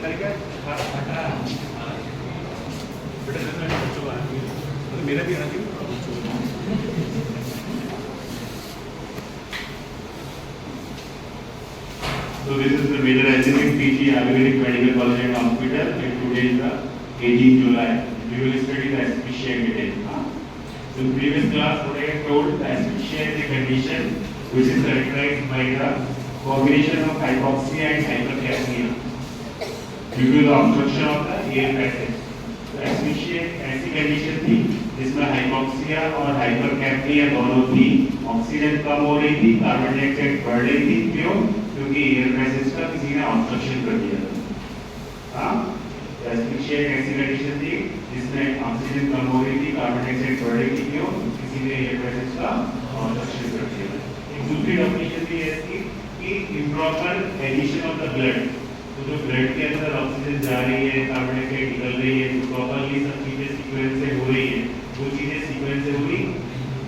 तरीका मेरा भी आना So this is the major engineering PG Ayurvedic Medical College and Hospital, and today is the 18th July. We will study the asphyxia in detail. So in previous class, what I have told, the asphyxia is a condition which is characterized by the combination of hypoxia and hypercapnia due to the obstruction of the air passage. तो asphyxia ऐसी condition थी जिसमें hypoxia और हाइपरकैप्निया दोनों थी, oxygen कम हो रही थी, कार्बन डाइऑक्साइड बढ़ रही थी, क्यों? क्योंकि एयर पैसेज का किसी ने ऑब्स्ट्रक्शन कर दिया था। हाँ, एस्फिक्सिया एक ऐसी कंडीशन थी जिसमें ऑक्सीजन कम हो रही थी, कार्बन डाइऑक्साइड बढ़ रही थी, क्यों? किसी ने एयर पैसेज का ऑब्स्ट्रक्शन कर दिया था। एक दूसरी डेफिनेशन थी ऐसी कि improper addition of the blood, तो जो ब्लड के अंदर ऑक्सीजन जा रही है, कार्बन डाइऑक्साइड निकल रही है, तो प्रॉपरली सब चीजें सीक्वेंस से हो रही है, वो चीजें सीक्वेंस से हुई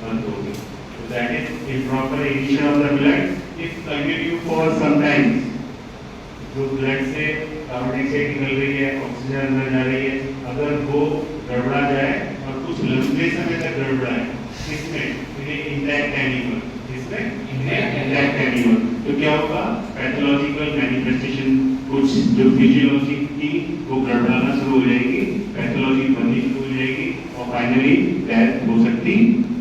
बंद हो गई। So that is improper addition of the blood. If continue for some time, जो ब्लड से कार्बन डाइऑक्साइड निकल रही है, ऑक्सीजन अंदर जा रही है, अगर वो गड़बड़ा जाए और कुछ लंबे समय तक गड़बड़ाए, इसमें इंटैक्ट एनिमल, इसमें इंटैक्ट एनिमल, तो क्या होगा? पैथोलॉजिकल मैनिफेस्टेशन, कुछ जो फिजियोलॉजी की वो गड़बड़ाना शुरू हो जाएगी, पैथोलॉजी बननी शुरू हो जाएगी और फाइनली डेथ हो सकती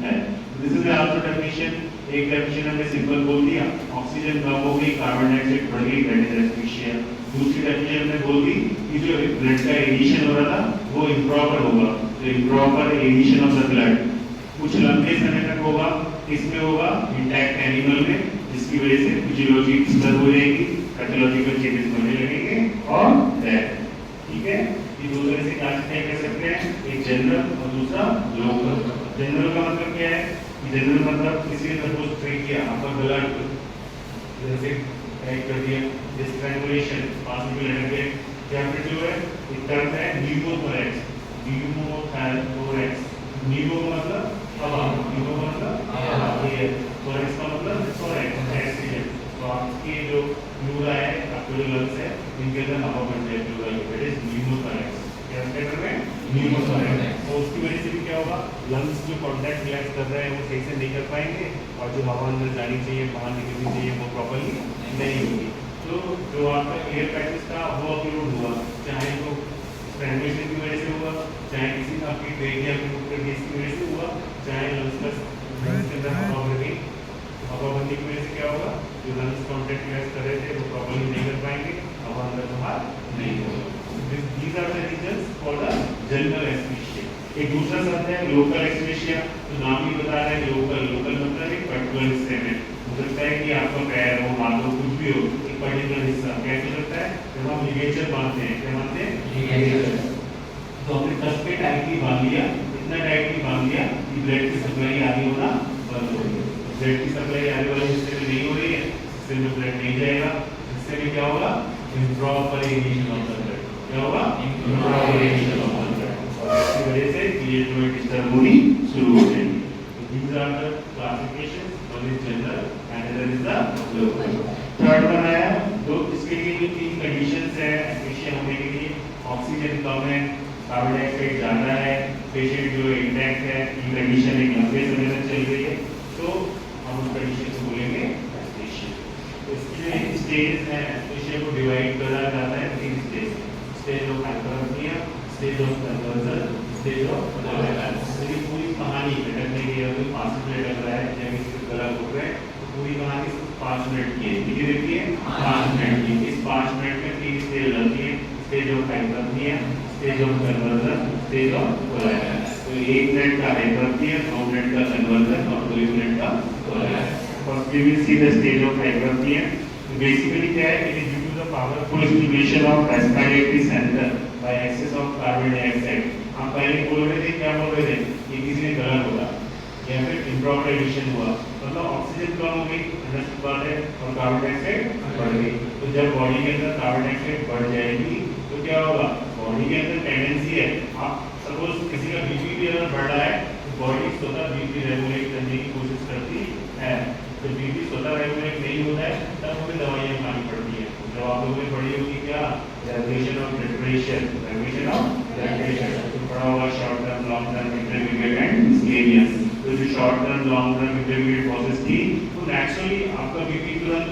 है। This is also definition. एक डेफिनेशन हमने सिंपल बोल दिया, ऑक्सीजन कम हो गई, कार्बन डाइऑक्साइड बढ़ गई, दैट इज एस्फिक्सिया। दूसरी डेफिनेशन हमने बोल दी कि जो ब्लड का एडिशन हो रहा था वो इम्प्रॉपर होगा, तो improper addition of the blood कुछ लंबे समय तक होगा, किसमें होगा? इंटैक्ट एनिमल में, जिसकी वजह से फिजियोलॉजी डिस्टर्ब हो जाएगी, पैथोलॉजिकल चेंजेस होने लगेंगे और डेथ। ठीक है, ये दो तरह से क्लासिफाई कर सकते हैं, एक जनरल और दूसरा लोकल। जनरल का मतलब क्या है? जनरल मतलब किसी ने सपोज ट्राई किया आपका ब्लड जैसे टाइप कर दिया, स्ट्रैंगुलेशन, पास में लटक गए, या फिर जो है एक टर्म है न्यूमोथोरैक्स, न्यूमोथोरैक्स, न्यूमो मतलब हवा, न्यूमो मतलब हवा, ये थोरैक्स का मतलब थोरैक्स, ऑक्सीजन। तो आपके जो प्लूरा है, आपके जो लंग्स है, इनके अंदर हवा बन जाए प्लूरा, दैट इज न्यूमोथोरैक्स। क्या कहते हैं? न्यूमोथोरैक्स। तो उसकी वजह से भी क्या होगा? लंग्स जो कॉन्टैक्ट रिलैक्स कर रहे हैं वो सही से नहीं कर पाएंगे और जो हवा अंदर जानी चाहिए, बाहर निकलनी चाहिए, वो प्रॉपर्ली नहीं होगी। तो जो आपका एयर पैसेज था वो अपलोड हुआ, चाहे तो स्ट्रैंगुलेशन की वजह से हुआ, चाहे किसी आपकी ट्रेकिया की वजह से हुआ, चाहे लंग्स के अंदर हवा भर गई, हवा भरने की वजह से क्या होगा? जो लंग्स कॉन्टैक्ट रिलैक्स कर रहे थे वो प्रॉपर्ली नहीं कर पाएंगे, हवा अंदर बाहर नहीं होगा। These are the reasons for the general asphyxia. एक दूसरा शब्द है लोकल एस्फिक्सिया, तो नाम ही बता रहा है लोकल। लोकल मतलब एक पर्टिकुलर हिस्से में हो सकता है कि आपका पैर हो, हाथ हो, कुछ भी हो, एक पर्टिकुलर हिस्सा कैसे हो सकता है? जब हम लिगेचर बांधते हैं, क्या बांधते हैं? लिगेचर। तो हमने कस पे टाइटली बांध लिया, इतना टाइटली बांध लिया कि ब्लड की सप्लाई आगे होना बंद हो गई। ब्लड की सप्लाई आगे वाले हिस्से में नहीं हो रही है, हिस्से में ब्लड नहीं जाएगा, इससे में क्या होगा? Improper addition of the blood. क्या होगा? Improper addition of the blood, और इसकी वजह से ये जो डिस्टर्ब होनी शुरू हो जाएगी। तो these are the classifications, one is general and another is the local. Third one है, तो इसके लिए जो तीन कंडीशंस है एस्फिक्सिया होने के लिए, ऑक्सीजन कम है, कार्बन डाइऑक्साइड ज्यादा है, पेशेंट जो इंटैक्ट है, ये कंडीशन एक लंबे समय तक चल रही है, तो हम उस कंडीशन को बोलेंगे एस्फिक्सिया। तो इसके स्टेज है, एस्फिक्सिया को डिवाइड करा जाता है तीन stage: stage of hypertonia, stage of convulsion, stage of collapse. ये पूरी कहानी लटकने की है, 5 मिनट लग रहा है, जब इसके गला घुट रहे हैं तो पूरी कहानी 5 मिनट की है, कितनी देर की है? 5 मिनट की। इस 5 मिनट में 3 स्टेज लगती है: stage of hypertonia, stage of convulsion, stage of collapse. तो 1 मिनट का हाइपरटोनिया, 2 मिनट का कन्वर्जन और 2 मिनट का collapse. First we will see the stage of hypertonia. Basically क्या है? It is due to the powerful stimulation of respiratory center by excess of carbon dioxide. हम पहले बोल रहे थे, क्या बोल रहे थे? कि किसी ने गला घोटा या फिर इम्प्रॉपर एडिशन हुआ, मतलब ऑक्सीजन कम हो गई, अंडरस्टूड बात है, और कार्बन डाइऑक्साइड बढ़ गई। तो जब बॉडी के अंदर कार्बन डाइऑक्साइड बढ़ जाएगी तो क्या होगा? बॉडी के अंदर टेंडेंसी है, आप सपोज किसी का बीपी भी अगर बढ़ रहा है तो बॉडी स्वतः बीपी रेगुलेट करने की कोशिश करती है। तो बीपी स्वतः रेगुलेट नहीं होता है तब हमें दवाइयाँ खानी पड़ती है। जब आप लोगों ने पढ़ी होगी क्या, रेगुलेशन ऑफ रेगुलेशन तो पढ़ा होगा short term, long term, intermediate and miscellaneous. तो जो short term, long term, intermediate process थी तो नेचुरली आपका बीपी तुरंत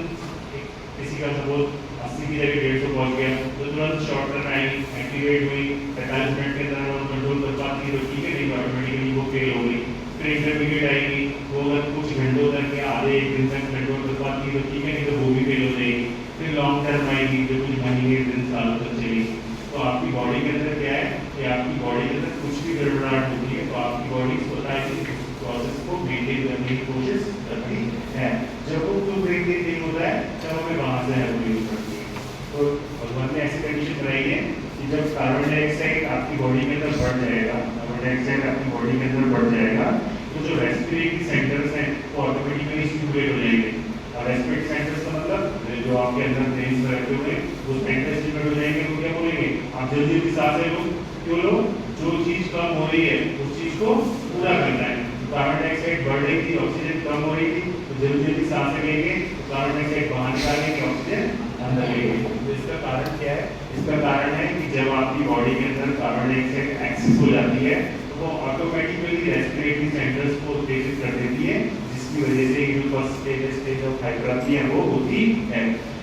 किसी का सपोज 80 की जगह 150 पहुंच गया तो तुरंत शॉर्ट टर्म आई एक्टिवेट हुई 45 मिनट के अंदर वो कंट्रोल कर पाती है तो ठीक है, नहीं तो ऑटोमेटिकली वो फेल हो गई। फिर इंटरमीडिएट आएगी वो अगर कुछ घंटों तक या आधे एक दिन तक कंट्रोल कर पाती है तो ठीक है, नहीं तो वो भी फेल हो जाएगी। फिर लॉन्ग टर्म आएगी जो कुछ महीने, दिन, सालों तक चलेगी। तो आपकी बॉडी के अंदर क्या है कि आपकी बॉडी के अंदर कुछ भी गड़बड़ाहट होती है तो आपकी बॉडी स्वतः इस प्रोसेस को मेंटेन करने की कोशिश करती है। जब वो तो मेंटेन नहीं होता है तब हमें वहां से हेल्प लेनी पड़ती है। तो भगवान ने ऐसी कंडीशन बनाई है कि जब कार्बन डाइऑक्साइड आपकी बॉडी के अंदर बढ़ जाएगा, कार्बन डाइऑक्साइड आपकी बॉडी के अंदर बढ़ जाएगा तो जो रेस्पिरेटरी सेंटर्स हैं वो ऑटोमेटिकली स्टिमुलेट हो जाएंगे। और रेस्पिरेटरी सेंटर्स का मतलब जो आपके अंदर ब्रेन रहते हुए वो सेंटर स्टिमुलेट हो जाएंगे तो क्या बोलेंगे आप जल्दी जल्दी सांसें लो, क्यों लो, जो चीज कम हो रही है उस चीज को पूरा करना है। कार्बन डाइऑक्साइड बढ़ रही थी, ऑक्सीजन कम हो रही थी तो जल्दी जल्दी सांसें लेंगे तो कार्बन डाइऑक्साइड बाहर निकालेंगे, ऑक्सीजन अंदर लेंगे। तो इसका कारण क्या है? इसका कारण है कि जब आपकी बॉडी के अंदर कार्बन डाइऑक्साइड एक्सेस हो जाती है तो वो ऑटोमेटिकली रेस्पिरेटरी सेंटर्स को उत्तेजित कर देती है जिसकी वजह से जो फर्स्ट स्टेज ऑफ हाइपरक्सिया वो होती है।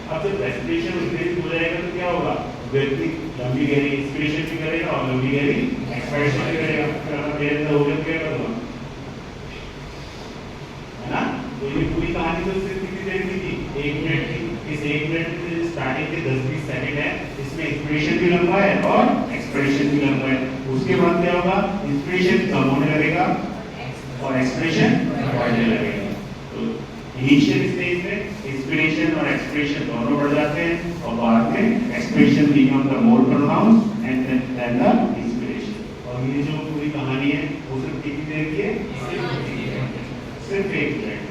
अब जब रेस्पिरेशन उत्तेजित हो जाएगा तो क्या होगा? व्यक्ति लंबी गहरी इंस्पिरेशन भी करेगा और लंबी गहरी एक्सपायरेशन भी करेगा। फिर अगर देर अंदर हो गया क्या करूँगा, है ना? तो ये पूरी कहानी तो सिर्फ कितनी देर की थी? 1 मिनट की। इस 1 मिनट के स्टार्टिंग के 10-20 सेकंड है, इसमें इंस्पिरेशन भी लंबा है और एक्सपायरेशन भी लंबा है। उसके बाद क्या होगा? इंस्पिरेशन कम होने लगेगा और एक्सपायरेशन बढ़ने लगेगा। तो इनिशियल स्टेज में इंस्पिरेशन और एक्सपायरेशन दोनों बढ़ जाते हैं और बाद में expiration become the more pronounced and then the inspiration. और ये जो पूरी कहानी है वो सिर्फ कितनी देर की है? सिर्फ 1 मिनट।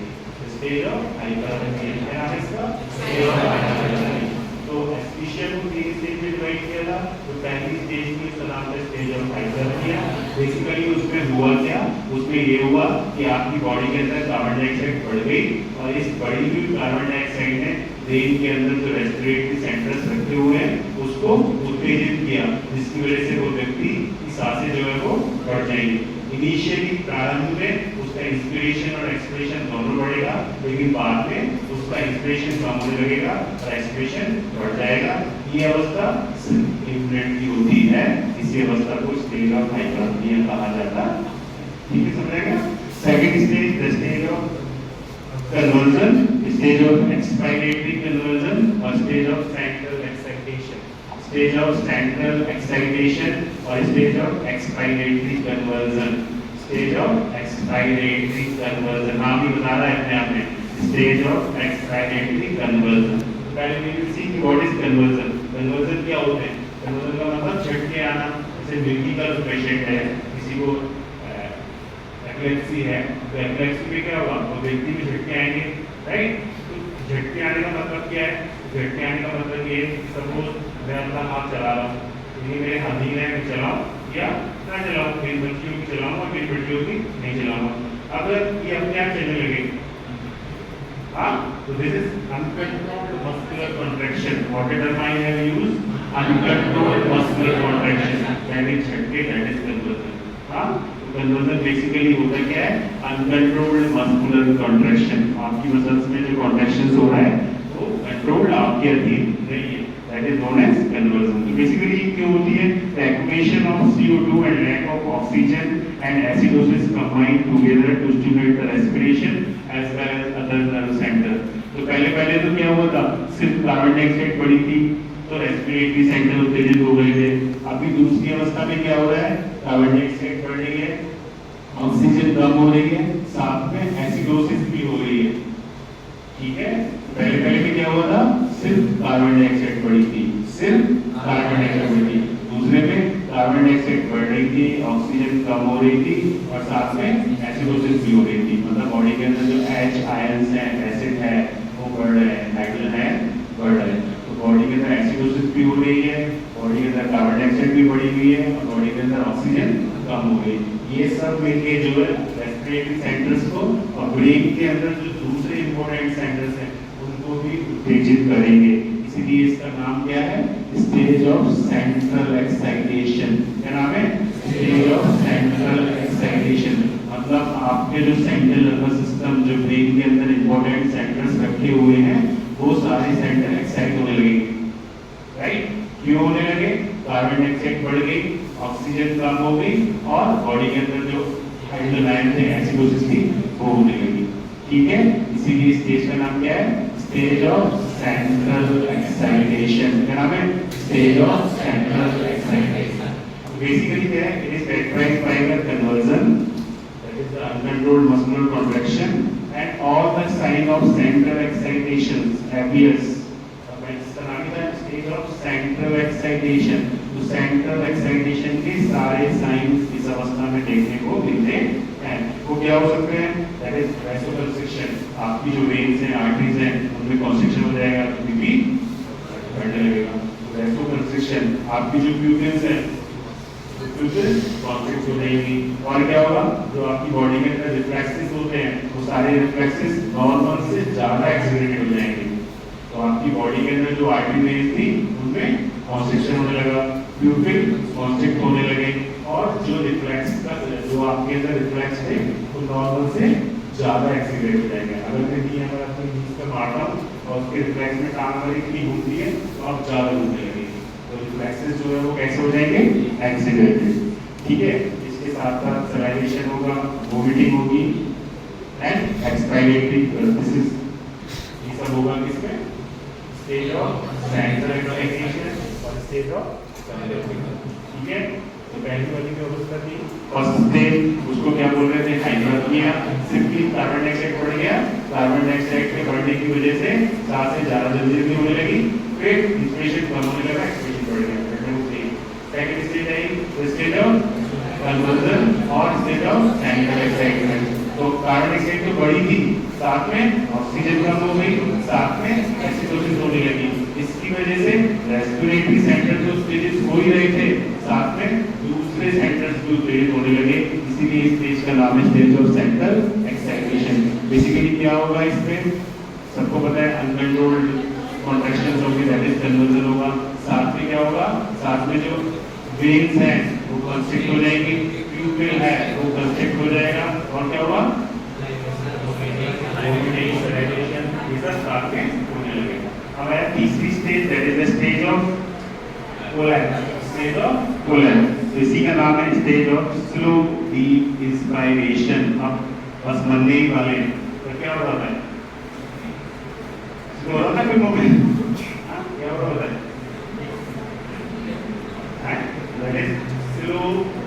स्टेज ऑफ हाइपरक्सिया क्या है इसका? Stage of hypoxia. तो एस्फिक्सिया को 3 स्टेज में डिवाइड किया था। तो पहली स्टेज में इसका नाम था स्टेज ऑफ हाइपरक्सिया। बेसिकली उसमें हुआ क्या? उसमें ये हुआ कि आपकी बॉडी के अंदर कार्बन डाइऑक्साइड बढ़ गई और इस बढ़ी हुई कार्बन डाइऑक्साइड ने ब्रेन के अंदर जो रेस्पिरेटरी सेंटर्स रखे हुए हैं उसको उत्तेजित किया जिसकी वजह से वो व्यक्ति की सांसें जो है वो बढ़ जाएंगी। इनिशियली प्रारंभ में उसका इंस्पिरेशन और एक्सपिरेशन दोनों बढ़ेगा लेकिन बाद में उसका इंस्पिरेशन कम होने लगेगा और एक्सपिरेशन बढ़ जाएगा। ये अवस्था सिर्फ 1 मिनट की होती है। इसी अवस्था को स्टेज ऑफ हाइपरक्सिया कहा जाता है। ठीक है, समझेगा? Second stage the stage of convulsion, stage of expiratory convulsion और stage of central excitation. Stage of central excitation और stage of expiratory convulsion. Stage of expiratory convulsion नाम ही बता रहा है अपने आप में, स्टेज ऑफ एक्सपायरेटरी कन्वर्जन। पहले वी विल सी कि व्हाट इज कन्वर्जन। कन्वर्जन क्या होता है? कन्वर्जन का मतलब झटके आना। जैसे मिर्गी का जो पेशेंट है, किसी को एपिलेप्सी है तो एपिलेप्सी में क्या होगा? वो व्यक्ति में झटके आएंगे, राइट? तो झटके आने का मतलब क्या है? झटके आने का मतलब ये है कि सपोज मैं अपना हाथ चला रहा हूँ, ये मेरे अधीन है, मैं चलाऊँ या ना चलाऊँ, मेरी बच्चियों की चलाऊँ और मेरी बेटियों की नहीं चलाऊँगा। अगर ये अपने आप चलने लगे, हाँ, तो this is uncontrolled muscular contraction. What term I have used? Uncontrolled muscular contraction. That is झटके, दैट इज कन्वर्जन। हाँ, कन्वर्जन बेसिकली होता क्या है? Uncontrolled muscular contraction. आपकी मसल्स में जो कॉन्ट्रैक्शंस हो रहा है वो कंट्रोल्ड आपके अधीन नहीं है, that is known as convulsion. तो बेसिकली क्यों होती है? The accumulation of CO2 and lack of oxygen and acidosis combine together to stimulate the respiration as well as other nerve center. तो पहले तो क्या हुआ था? सिर्फ कार्बन डाइऑक्साइड बढ़ी थी तो रेस्पिरेटरी सेंटर उत्तेजित हो गए थे। अभी दूसरी अवस्था में क्या हो रहा है? कार्बन डाइऑक्साइड बढ़ रही है, ऑक्सीजन कम हो रही है, साथ में एसिडोसिस भी हो रही है। ठीक है, पहले में क्या हुआ था? सिर्फ कार्बन डाइऑक्साइड बढ़ी थी, सिर्फ कार्बन डाइऑक्साइड बढ़ी थी। दूसरे में कार्बन डाइऑक्साइड बढ़ रही थी, ऑक्सीजन कम हो रही थी और साथ में एसिडोसिस भी हो रही थी। मतलब बॉडी के अंदर जो H आयंस है, एसिड है, वो बढ़ रहे हैं, हाइड्रोजन है बढ़ रहे हैं। तो बॉडी के अंदर एसिडोसिस भी हो रही है, बॉडी के अंदर कार्बन डाइऑक्साइड भी बढ़ी हुई है और बॉडी के अंदर ऑक्सीजन कम हो गई। ये सब मिलके जो है रेस्पिरेटरी सेंटर्स को और ब्रेन के अंदर जो दूसरे इंपॉर्टेंट सेंटर्स हैं उनको भी उत्तेजित करेंगे। इसीलिए इसका नाम क्या है? Stage of central excitation. क्या नाम है? Stage of central excitation. मतलब आपके जो सेंट्रल नर्वस सिस्टम, जो ब्रेन के अंदर इंपॉर्टेंट सेंटर्स रखे हुए हैं, वो सारे सेंटर एक्साइट होने लगे। राइट? क्यों होने लगे? कार्बन डाइऑक्साइड बढ़ गई, ऑक्सीजन कम हो गई और बॉडी के अंदर जो हाइड्रोजन आयन थे, एसिडोसिस थी, वो होने लगी। ठीक है, इसीलिए स्टेज का नाम क्या है? Stage of central excitation. क्या नाम है? Stage of central excitation. Basically क्या है? It is characterized by the convulsion, that is the uncontrolled muscular contraction and all the sign of central excitations appears. Stage of central excitation. तो central excitation के सारे science इस अवस्था में देखने को मिलते हैं। वो क्या हो सकते हैं? That is vasoconstriction. आपकी जो वेन्स हैं, आर्टरीज हैं, उनमें कंस्ट्रिक्शन हो जाएगा, बीपी बढ़ने लगेगा। वैसोकंस्ट्रिक्शन। आपकी जो प्यूपिल्स हैं, प्यूपिल्स कॉन्स्ट्रिक्ट हो जाएंगी। और क्या होगा? जो आपकी बॉडी के अंदर रिफ्लेक्सेस होते हैं, वो सारे रिफ्लेक्सेस नॉर्मल से ज्यादा एक्सीलरेटेड हो जाएंगे। तो आपकी बॉडी के अंदर जो आर्टरी वेन्स थी, उनमें कॉन्स्ट्रिक्शन होने लगा, प्यूपिल कॉन्स्ट्रिक्ट होने लगे और जो रिफ्लेक्स का जो आपके अंदर रिफ्लेक्स थे, वो नॉर्मल से ज्यादा एक्सीलरेट हो जाएंगे। अगर मैं भी अगर अपनी नीज पर मारता हूँ और उसके रिफ्लेक्स में टांग वाली इतनी घूमती है, तो आप ज्यादा घूमने लगेंगे। तो रिफ्लेक्सेस जो है वो कैसे हो जाएंगे? एक्सीलरेटेड। ठीक है, इसके साथ साथ सलाइवेशन होगा, वोमिटिंग होगी एंड एक्सपायरेटरी पैरालिसिस। ये सब होगा किसमें? स्टेज ऑफ सेंट्रल एक्साइटेशन और स्टेज ऑफ सेंट्रल। ठीक है, तो पहली वाली की अवस्था थी फर्स्ट स्टेज, उसको क्या बोल रहे थे? हाइपोक्सिया। सिंपली कार्बन डाइऑक्साइड बढ़ गया, कार्बन डाइऑक्साइड के बढ़ने की वजह से सांस से ज्यादा जल्दी होने लगी, फिर इंस्पिरेशन कम होने लगा, एक्सपिरेशन बढ़ गया। Second stage I stage of conversion और स्टेज ऑफ सेंट्रल एक्साइटमेंट। तो कार्बन डाइऑक्साइड तो बढ़ी थी, साथ में ऑक्सीजन कम हो गई, साथ में एसिडोसिस होने लगी। इसकी वजह से रेस्पिरेटरी सेंटर जो स्टेजेस हो ही रहे थे, साथ में दूसरे सेंटर्स भी उत्तेजित होने लगे। इसीलिए इस स्टेज का नाम है stage of central excitation. Basically क्या होगा इसमें? सबको पता है, अनकंट्रोल्ड कॉन्ट्रैक्शंस होंगे, दैट इज कन्वर्जन होगा। साथ में क्या होगा? साथ में जो वेन्स हैं वो कंस्ट्रिक्ट हो जाएंगी, प्यूपिल है वो कंस्ट्रिक्ट हो जाएगा और क्या होगा? अब है तीसरी stage, that is the stage of collapse. Stage of collapse, इसी का नाम है stage of slow deep inspiration. अब बस मरने ही वाले हैं, तो क्या हो रहा है? स्लो हो रहा है कोई मोमेंट? क्या हो रहा है? That is slow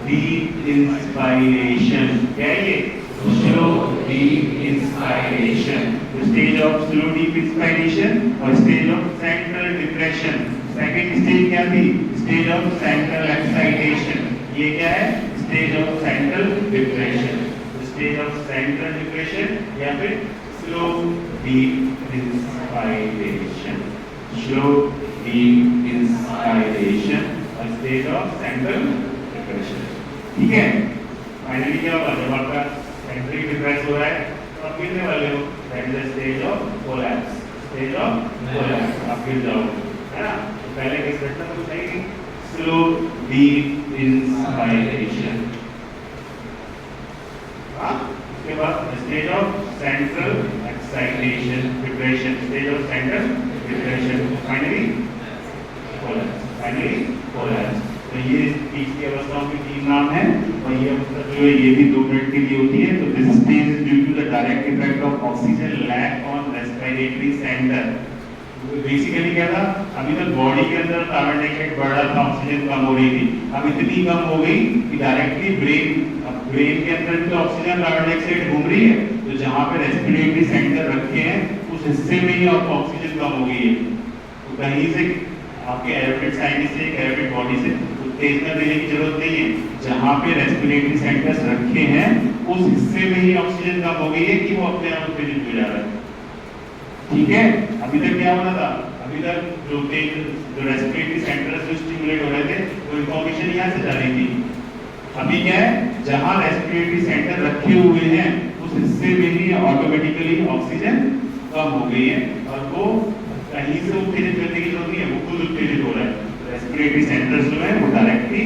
deep inspiration. क्या है ये? Slow deep inspiration. Stage of slow deep inspiration और stage of central depression. Second stage क्या थी? Stage of central excitation. ये क्या है? Stage of central depression. Stage of central depression या फिर slow deep inspiration. Slow deep inspiration और stage of central depression. ठीक है, फाइनली क्या होगा? जब आपका सेंट्रल डिप्रेस हो रहा है तो आप गिरने वाले हो, that is the stage of collapse. Stage of collapse, आप गिर जाओगे, है ना? तो पहले किस घटना को बताएंगे? Slow deep inspiration. उसके बाद stage of central excitation depression, stage of central depression, finally collapse. Finally collapse. तो ये तीसरी अवस्थाओं के तीन नाम हैं और ये अवस्था जो है ये भी 2 मिनट के लिए होती है। तो this stage is due to the direct effect of oxygen lack on respiratory center. Basically क्या था? अभी तक बॉडी के अंदर कार्बन डाइऑक्साइड बढ़ रहा था, ऑक्सीजन कम हो रही थी। अब इतनी कम हो गई कि डायरेक्टली ब्रेन के अंदर भी तो ऑक्सीजन कार्बन डाइऑक्साइड घूम रही है, तो जहाँ पे रेस्पिरेटरी सेंटर रखे हैं उस हिस्से में ही आपको ऑक्सीजन कम हो गई है। तो कहीं से आपके एरोबिक साइनस से, एरोबिक बॉडी से उत्तेजना देने की जरूरत नहीं है। जहाँ पे रेस्पिरेटरी सेंटर्स रखे हैं उस हिस्से में ही ऑक्सीजन कम हो गई है कि वो अपने आप उत्तेजित हो जा रहा है। ठीक है, अभी तक क्या हो रहा था? अभी तक जो रेस्पिरेटरी सेंटर्स जो स्टिमुलेट हो रहे थे वो इंफॉर्मेशन यहाँ से जा रही थी। अभी क्या है? जहाँ रेस्पिरेटरी सेंटर रखे हुए हैं उस हिस्से में ही ऑटोमेटिकली ऑक्सीजन कम हो गई है और वो कहीं से उत्तेजित करने की जरूरत नहीं है, वो खुद उत्तेजित हो रहा है। रेस्पिरेटरी सेंटर्स जो है वो डायरेक्टली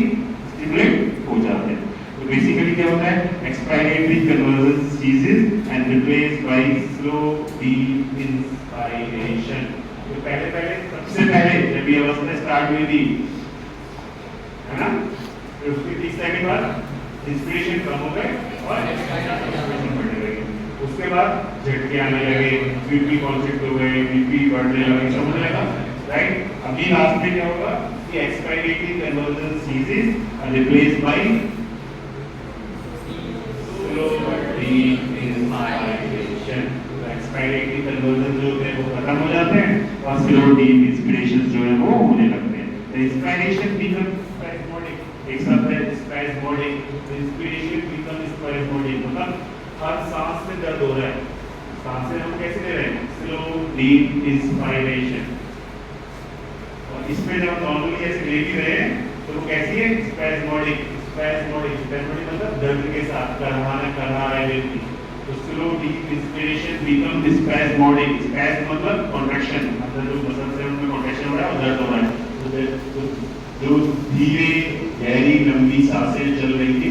स्टिमुलेट हो जाते हैं। तो बेसिकली क्या होता है, expiratory convulsion ceases and replace by slow deep inspiration. तो पहले सबसे पहले जब ये अवस्था स्टार्ट हुई थी, है ना, तो उसके 30 सेकंड बाद इंस्पिरेशन कम हो गए और एक्सपायरेशन बढ़ने लगे। उसके बाद झटके आने लगे, बीपी कॉन्सेप्ट हो गए, बीपी बढ़ने लगे, समझ लगा, राइट। अभी लास्ट में क्या होगा कि expiratory convulsion ceases are replaced by slow deep inspiration. Expiratory convulsion जो है वो खत्म हो जाते हैं और स्लो डीप इंस्पिरेशन जो है वो होने लगते हैं। तो इंस्पिरेशन बिकम स्पैस्मोडिक, एक शब्द है स्पैस्मोडिक, इंस्पिरेशन बिकम स्पैस्मोडिक, मतलब हर सांस में दर्द हो रहा है, सांसें हम कैसे ले रहे हैं, स्लो डीप इंस्पिरेशन। और इसमें जब हम नॉर्मली ऐसे ले भी रहे हैं तो वो कैसी है, स्पैस्मोडिक। स्पैस्मोडिक मतलब दर्द के साथ कर रहा है व्यक्ति। तो slow deep inspiration become spasmodic. Spasm मतलब कॉन्ट्रैक्शन, मतलब जो मसल्स है उनमें कॉन्ट्रैक्शन हो रहा है और दर्द हो रहा है। तो जो धीरे गहरी लंबी सांसें चल रही थी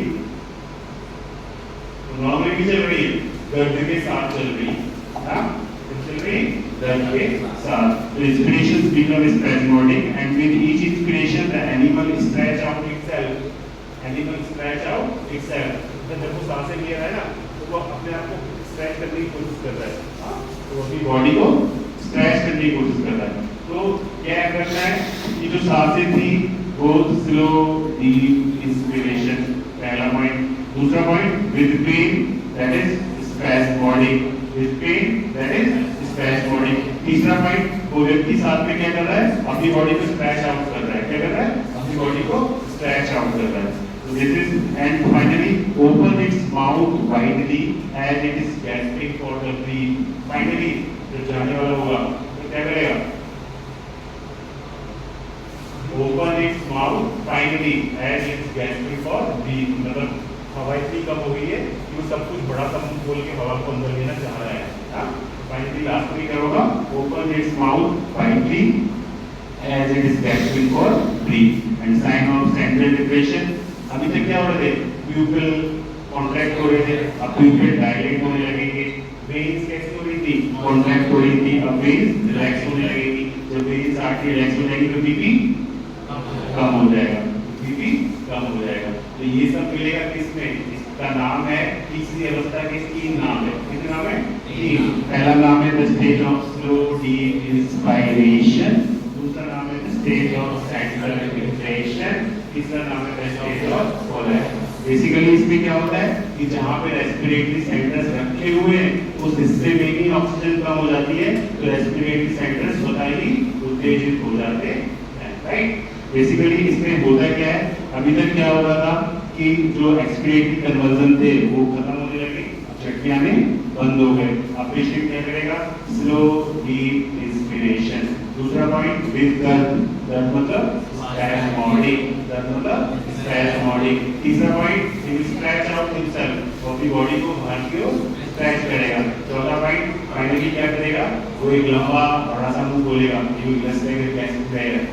नॉर्मली भी चल रही है, दर्द के साथ चल रही है, चल रही दर्द के साथ। Inspiration become spasmodic and with each inspiration the animal stretch out itself. तो जब वो सांसें ले रहा है ना तो वो अपने आप को स्ट्रेच करने की कोशिश कर रहा है, तो अपनी बॉडी को स्ट्रेच करने की कोशिश कर रहा है। तो क्या करना है कि जो सांसें थी वो स्लो डीप इंस्पिरेशन, पहला पॉइंट। दूसरा point with pain that is spasmodic, with pain that is spasmodic. तीसरा पॉइंट वो व्यक्ति साथ में क्या कर रहा है, अपनी बॉडी को स्ट्रेच आउट कर रहा है, क्या कर रहा है, अपनी बॉडी को स्ट्रेच आउट कर रहा है। So this is, and finally open its mouth widely as it is gasping for the breath. Finally जो जाने वाला होगा तो क्या करेगा, open its mouth finally as it is gasping for breath, मतलब हवा इतनी कम हो गई है कि वो सब कुछ बड़ा सा मुंह खोल के हवा को अंदर लेना चाह रहा है। फाइनली लास्ट में क्या होगा, open its mouth widely as it is gasping for breath. And sign of central depression, अभी तक क्या हो रहे थे, प्यूपिल कॉन्ट्रैक्ट हो रहे थे, अब प्यूपिल डायलेट होने लगेंगे, वेन्स कैसी हो रही थी, कॉन्ट्रैक्ट हो रही थी, अब वेन्स रिलैक्स होने लगेंगी। जब वेन्स आके रिलैक्स हो जाएगी तो बीपी कम हो जाएगा, बीपी कम हो जाएगा। तो ये सब मिलेगा किसमें, इसका नाम है, तीसरी अवस्था के 3 नाम है, कितने नाम है, 3। पहला नाम है the stage of slow deep inspiration, दूसरा नाम है the stage of central depression, तीसरा नाम है स्टेज ऑफ कोलैप्स। बेसिकली इसमें क्या होता है कि जहाँ पे रेस्पिरेटरी सेंटर्स रखे हुए हैं उस हिस्से में ही ऑक्सीजन कम हो जाती है, तो रेस्पिरेटरी सेंटर्स स्वतः ही उत्तेजित हो जाते हैं, राइट। बेसिकली इसमें होता क्या है, अभी तक क्या हो रहा था कि जो एक्सपिरेटरी कन्वर्जन थे वो खत्म होने लगे, झटके आने बंद हो गए। अब पेशेंट क्या करेगा, स्लो डीप इंस्पिरेशन। दूसरा पॉइंट विद दर्द मतलब स्पैस्मोडिक, दर्द मतलब स्पैस्मोडिक। तीसरा point he will stretch out himself, वो अपनी बॉडी को बाहर की ओर स्ट्रेच करेगा। चौथा पॉइंट फाइनली क्या करेगा, वो एक लंबा बड़ा सा मुंह खोलेगा, he will just like a gasping air.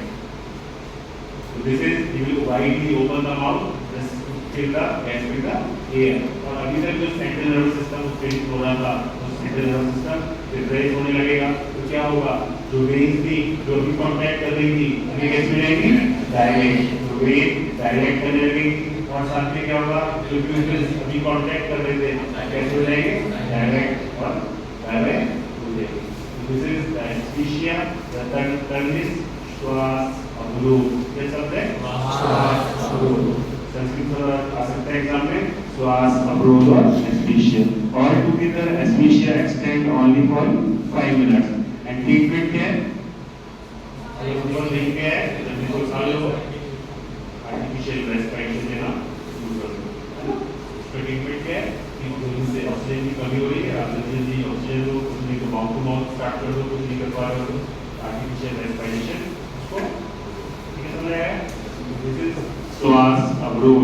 So this is he will widely open the mouth just to fill the gas with the air। और अभी तक जो सेंट्रल नर्वस सिस्टम स्ट्रेच हो रहा था, तो सेंट्रल नर्वस सिस्टम रिफ्रेश होने लगेगा। तो क्या होगा, जो वेन्स थी जो भी कॉन्ट्रैक्ट कर रही थी अभी कैसे हो जाएगी, डायलेट, तो वेन डायलेट करने लगेगी। और साथ में क्या होगा, जो प्यूपिल्स अभी कॉन्ट्रैक्ट कर रहे थे कैसे हो जाएंगे, डायलेट और डायलेट हो जाएगी। This is the asphyxia, the third is श्वास अवरोध। ये शब्द है श्वास अवरोध, संस्कृत में आ सकता है एग्जाम में, श्वास अवरोध और एस्फिशिया। और together asphyxia extend only for 5 minutes and treatment क्या है, ये ऊपर लिख के है, जब इसको चालू आर्टिफिशियल रेस्पिरेशन देना शुरू कर दो, है ना। इसका ट्रीटमेंट क्या है कि जिससे ऑक्सीजन की कमी हो रही है आप जल्दी ऑक्सीजन दो, कुछ नहीं तो माउथ टू माउथ स्टार्ट कर दो, कुछ नहीं कर पा रहे हो तो आर्टिफिशियल रेस्पिरेशन उसको, ठीक है, समझ आया। दिस इज श्वास अवरोध।